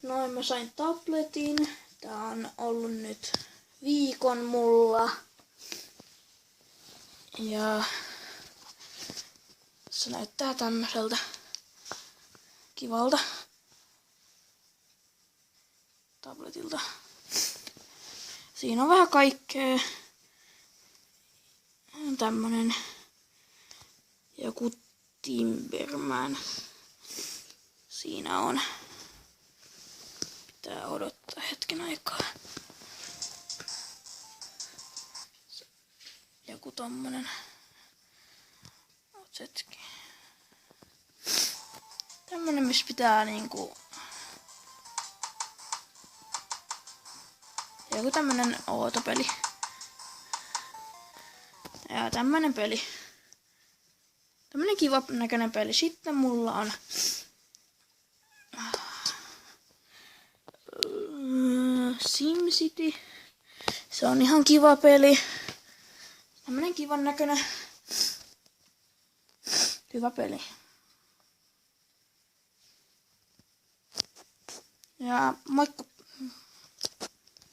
Noin mä sain tabletin. Tää on ollut nyt viikon mulla. Ja se näyttää tämmöseltä kivalta tabletilta. Siinä on vähän kaikkea. Tämmönen joku Timberman. Siinä on. Pitää odottaa hetken aikaa. Joku tommonen. Otsetki. Tämmönen, missä pitää niinku. Joku tämmönen ootopeli. Ja tämmönen peli. Tämmönen kiva näköinen peli. Sitten mulla on SimCity. Se on ihan kiva peli. Tämmönen kivan näköinen. Hyvä peli. Ja moikka!